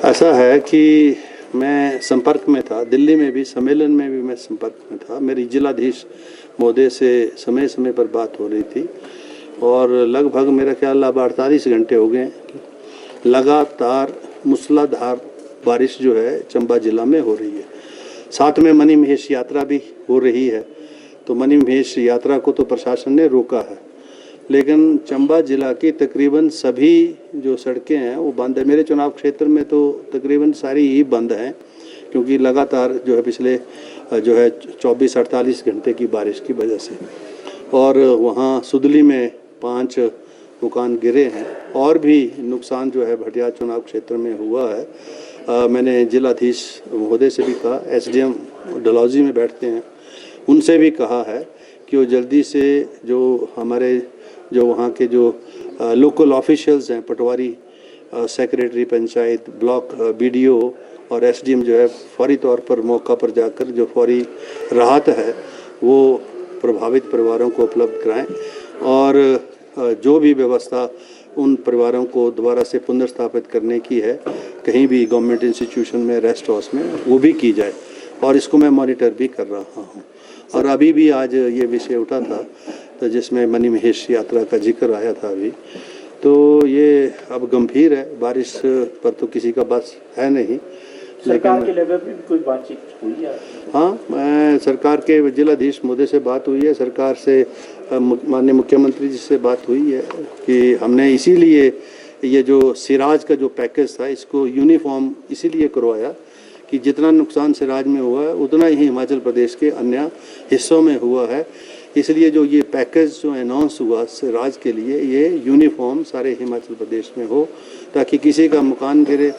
ऐसा है कि मैं संपर्क में था, दिल्ली में भी सम्मेलन में भी मैं संपर्क में था। मेरी जिलाधीश महोदय से समय समय पर बात हो रही थी और लगभग मेरा ख्याल अब 48 घंटे हो गए लगातार मूसलाधार बारिश जो है चंबा जिला में हो रही है। साथ में मणि महेश यात्रा भी हो रही है, तो मणि महेश यात्रा को तो प्रशासन ने रोका है, लेकिन चंबा जिला की तकरीबन सभी जो सड़कें हैं वो बंद है। मेरे चुनाव क्षेत्र में तो तकरीबन सारी ही बंद हैं, क्योंकि लगातार जो है पिछले जो है 24-48 घंटे की बारिश की वजह से। और वहाँ सुदली में 5 मकान गिरे हैं और भी नुकसान जो है भटियात चुनाव क्षेत्र में हुआ है। मैंने जिलाधीश महोदय से भी कहा, एसडीएम डलहौजी में बैठते हैं, उनसे भी कहा है कि वो जल्दी से जो हमारे जो वहाँ के जो लोकल ऑफिशियल्स हैं, पटवारी, सेक्रेटरी पंचायत, ब्लॉक बीडीओ और एसडीएम जो है फौरी तौर पर मौका पर जाकर जो फौरी राहत है वो प्रभावित परिवारों को उपलब्ध कराएं और जो भी व्यवस्था उन परिवारों को दोबारा से पुनर्स्थापित करने की है कहीं भी गवर्नमेंट इंस्टीट्यूशन में, रेस्ट हाउस में, वो भी की जाए। और इसको मैं मॉनिटर भी कर रहा हूँ। और अभी भी आज ये विषय उठा था तो जिसमें मणि महेश यात्रा का जिक्र आया था अभी, तो ये अब गंभीर है। बारिश पर तो किसी का बस है नहीं। सरकार के लेवल पे भी कोई बातचीत हुई है? हाँ, सरकार के जिलाधीश महोदय से बात हुई है, सरकार से माननीय मुख्यमंत्री जी से बात हुई है कि हमने इसीलिए ये जो सिराज का जो पैकेज था इसको यूनिफॉर्म इसीलिए करवाया कि जितना नुकसान सिराज में हुआ है उतना ही हिमाचल प्रदेश के अन्य हिस्सों में हुआ है। इसलिए जो ये पैकेज जो अनाउंस हुआ सिराज के लिए, ये यूनिफॉर्म सारे हिमाचल प्रदेश में हो, ताकि किसी का मकान गिरे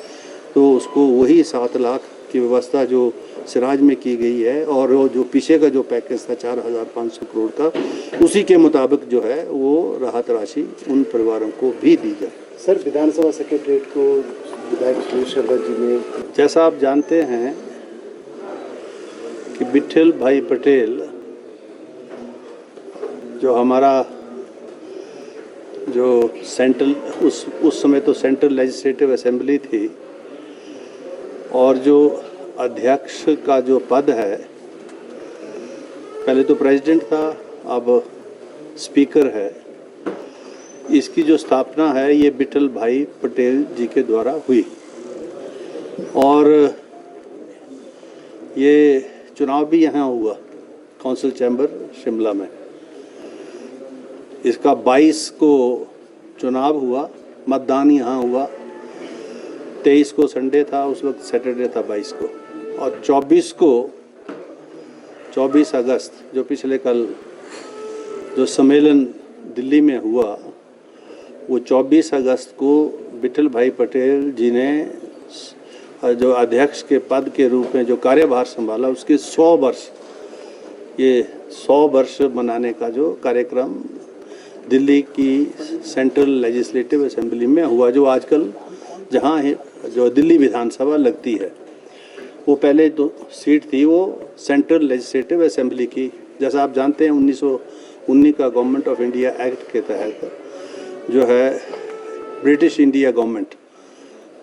तो उसको वही 7 लाख की व्यवस्था जो सिराज में की गई है और वो जो पीछे का जो पैकेज था 4,500 करोड़ का, उसी के मुताबिक जो है वो राहत राशि उन परिवारों को भी दी जाए। सर, विधानसभा सेक्रेटरीट को विधायक सुरेश शर्मा जी ने, जैसा आप जानते हैं कि विठल भाई पटेल जो हमारा जो सेंट्रल उस समय तो सेंट्रल लेजिस्लेटिव असेंबली थी और जो अध्यक्ष का जो पद है, पहले तो प्रेसिडेंट था, अब स्पीकर है, इसकी जो स्थापना है ये विठल भाई पटेल जी के द्वारा हुई और ये चुनाव भी यहाँ हुआ काउंसिल चैम्बर शिमला में। इसका 22 को चुनाव हुआ, मतदान यहाँ हुआ, 23 को संडे था, उस वक्त सैटरडे था 22 को, और 24 अगस्त जो पिछले कल जो सम्मेलन दिल्ली में हुआ, वो 24 अगस्त को विठल भाई पटेल जी ने जो अध्यक्ष के पद के रूप में जो कार्यभार संभाला उसके 100 वर्ष, ये 100 वर्ष मनाने का जो कार्यक्रम दिल्ली की सेंट्रल लेजिस्लेटिव असेंबली में हुआ, जो आजकल जहाँ जो दिल्ली विधानसभा लगती है, वो पहले तो सीट थी वो सेंट्रल लेजिस्लेटिव असेंबली की। जैसा आप जानते हैं 1919 का गवर्नमेंट ऑफ इंडिया एक्ट के तहत जो है ब्रिटिश इंडिया गवर्नमेंट,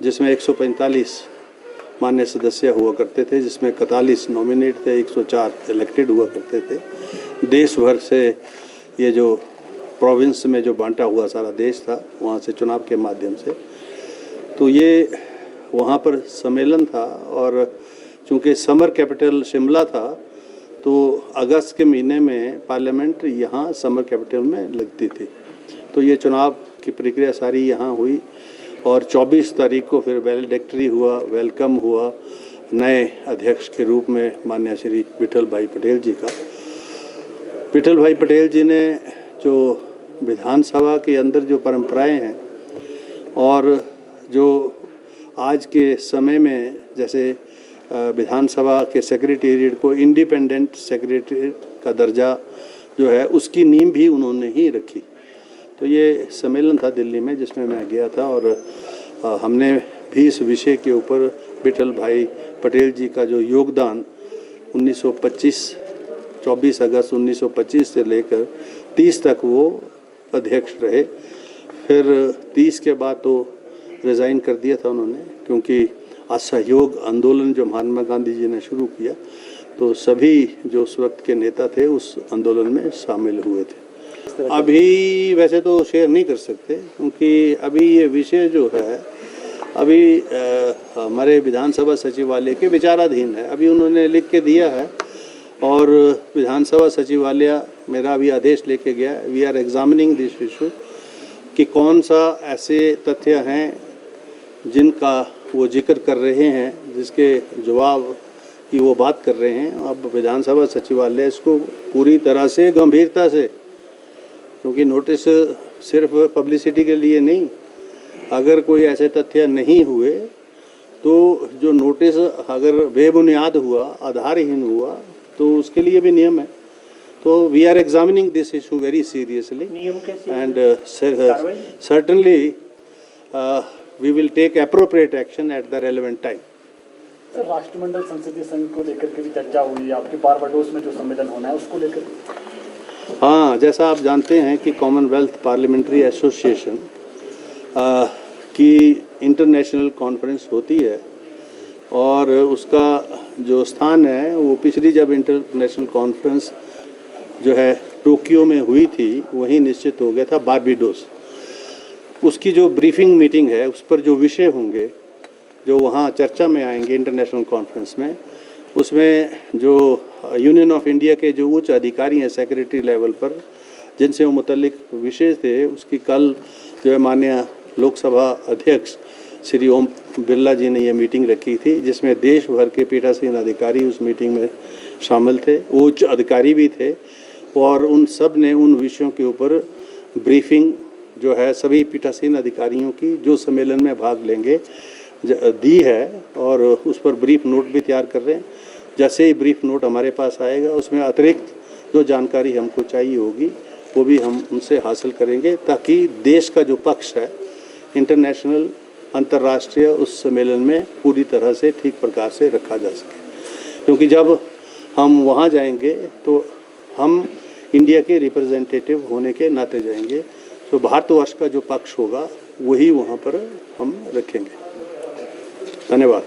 जिसमें 145 मान्य सदस्य हुआ करते थे, जिसमें 41 नॉमिनेट थे, 104 इलेक्टेड हुआ करते थे। देश भर से ये जो प्रोविंस में जो बांटा हुआ सारा देश था, वहाँ से चुनाव के माध्यम से, तो ये वहाँ पर सम्मेलन था। और चूँकि समर कैपिटल शिमला था तो अगस्त के महीने में पार्लियामेंट यहाँ समर कैपिटल में लगती थी, तो ये चुनाव की प्रक्रिया सारी यहाँ हुई और 24 तारीख को फिर वैलिडेक्टरी हुआ, वेलकम हुआ नए अध्यक्ष के रूप में माननीय श्री विठल भाई पटेल जी का। विठल भाई पटेल जी ने जो विधानसभा के अंदर जो परंपराएं हैं और जो आज के समय में जैसे विधानसभा के सेक्रेटेरिएट को इंडिपेंडेंट सेक्रेटेरिएट का दर्जा जो है उसकी नींव भी उन्होंने ही रखी। तो ये सम्मेलन था दिल्ली में जिसमें मैं गया था और हमने भी इस विषय के ऊपर विठल भाई पटेल जी का जो योगदान 24 अगस्त 1925 से लेकर 30 तक वो अध्यक्ष रहे। फिर 30 के बाद तो रिज़ाइन कर दिया था उन्होंने, क्योंकि असहयोग आंदोलन जो महात्मा गांधी जी ने शुरू किया, तो सभी जो उस वक्त के नेता थे उस आंदोलन में शामिल हुए थे। अभी वैसे तो शेयर नहीं कर सकते, क्योंकि अभी ये विषय जो है अभी हमारे विधानसभा सचिवालय के विचाराधीन है। अभी उन्होंने लिख के दिया है और विधानसभा सचिवालय मेरा अभी आदेश लेके गया। We are examining this issue कि कौन सा ऐसे तथ्य हैं जिनका वो जिक्र कर रहे हैं, जिसके जवाब की वो बात कर रहे हैं। अब विधानसभा सचिवालय इसको पूरी तरह से गंभीरता से, क्योंकि नोटिस सिर्फ पब्लिसिटी के लिए नहीं, अगर कोई ऐसे तथ्य नहीं हुए तो जो नोटिस अगर बेबुनियाद हुआ, आधारहीन हुआ, तो उसके लिए भी नियम है। तो we are examining this issue very seriously नियम कैसे and certainly we will take appropriate action at the relevant time. Sir, राष्ट्रमंडल संसदीय संघ को लेकर के भी चर्चा हुई है, आपके बारबाडोस में जो सम्मेलन होना है उसको लेकर। हाँ, जैसा आप जानते हैं कि कॉमनवेल्थ पार्लियामेंट्री एसोसिएशन की इंटरनेशनल कॉन्फ्रेंस होती है और उसका जो स्थान है वो पिछली जब इंटरनेशनल कॉन्फ्रेंस जो है टोक्यो में हुई थी वहीं निश्चित हो गया था, बारबाडोस। उसकी जो ब्रीफिंग मीटिंग है उस पर जो विषय होंगे जो वहाँ चर्चा में आएंगे इंटरनेशनल कॉन्फ्रेंस में, उसमें जो यूनियन ऑफ इंडिया के जो उच्च अधिकारी हैं सेक्रेटरी लेवल पर, जिनसे वो मुतल्लिक विषय थे, उसकी कल जो है माननीय लोकसभा अध्यक्ष श्री ओम बिरला जी ने ये मीटिंग रखी थी, जिसमें देश भर के पीठासीन अधिकारी उस मीटिंग में शामिल थे, उच्च अधिकारी भी थे, और उन सब ने उन विषयों के ऊपर ब्रीफिंग जो है सभी पीठासीन अधिकारियों की जो सम्मेलन में भाग लेंगे दी है, और उस पर ब्रीफ नोट भी तैयार कर रहे हैं। जैसे ही ब्रीफ नोट हमारे पास आएगा उसमें अतिरिक्त जो जानकारी हमको चाहिए होगी वो भी हम उनसे हासिल करेंगे, ताकि देश का जो पक्ष है इंटरनेशनल अंतर्राष्ट्रीय उस सम्मेलन में पूरी तरह से ठीक प्रकार से रखा जा सके। क्योंकि जब हम वहाँ जाएंगे तो हम इंडिया के रिप्रेजेंटेटिव होने के नाते जाएंगे, तो भारतवर्ष का जो पक्ष होगा वही वहाँ पर हम रखेंगे। धन्यवाद।